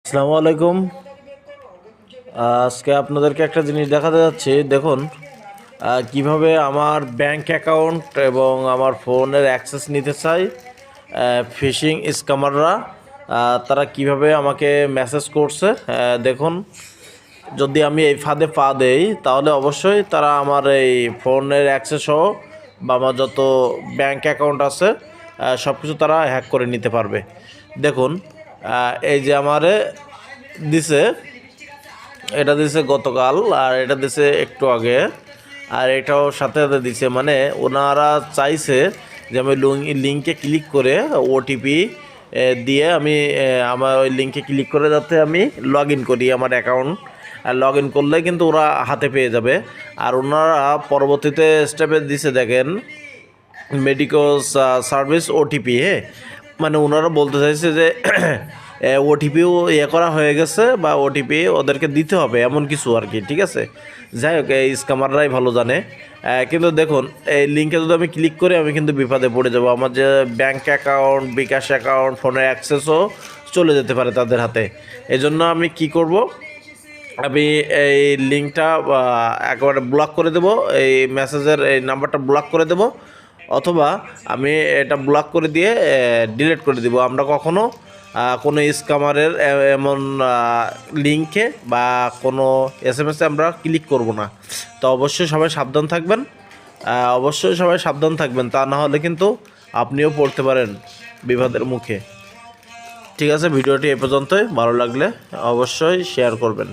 আসসালামু আলাইকুম। আজকে আপনাদেরকে একটা জিনিস দেখাতে যাচ্ছি। দেখুন কিভাবে আমার ব্যাংক অ্যাকাউন্ট এবং আমার ফোনের অ্যাক্সেস নিতে চাই ফিশিং স্ক্যামাররা। তারা কিভাবে আমাকে মেসেজ করছে দেখুন। যদি আমি এই ফাঁদে পা দেই তাহলে অবশ্যই তারা আমার এই ফোনের অ্যাক্সেস সহ বা আমার যত ব্যাংক অ্যাকাউন্ট আছে সব কিছু তারা হ্যাক করে নিতে পারবে। দেখুন এই যে আমারে দিছে, এটা দিছে গতকাল আর এটা দিছে একটু আগে, আর এটাও সাথে সাথে দিছে। মানে ওনারা চাইছে যে আমি লিঙ্কে ক্লিক করে ওটিপি দিয়ে আমি আমার ওই লিঙ্কে ক্লিক করে যাতে আমি লগ ইন করি আমার অ্যাকাউন্ট। আর লগ ইন করলে কিন্তু ওরা হাতে পেয়ে যাবে। আর ওনারা পরবর্তীতে স্টেপে দিছে দেখেন মেডিকেল সার্ভিস ওটিপি। মানে ওনারা বলতে চাইছে যে ওটিপিও করা হয়ে গেছে বা ওটিপি ওদেরকে দিতে হবে এমন কিছু আর কি। ঠিক আছে, যাই হোক এই স্ক্যামাররাই ভালো জানে। কিন্তু দেখুন এই লিঙ্কে যদি আমি ক্লিক করি আমি কিন্তু বিপদে পড়ে যাব। আমার যে ব্যাঙ্ক অ্যাকাউন্ট, বিকাশ অ্যাকাউন্ট, ফোনের অ্যাক্সেসও চলে যেতে পারে তাদের হাতে। এই জন্য আমি কি করব, আমি এই লিঙ্কটা একেবারে ব্লক করে দেব, এই মেসেজের এই নাম্বারটা ব্লক করে দেব, অথবা আমি এটা ব্লক করে দিয়ে ডিলিট করে দিব। আমরা কখনো কোনো স্ক্যামারের এমন লিঙ্কে বা কোনো এসএমএসে আমরা ক্লিক করব না। তো অবশ্যই সবাই সাবধান থাকবেন, অবশ্যই সবাই সাবধান থাকবেন, তা না হলে কিন্তু আপনিও পড়তে পারেন বিপদের মুখে। ঠিক আছে, ভিডিওটি এ পর্যন্তই। ভালো লাগলে অবশ্যই শেয়ার করবেন।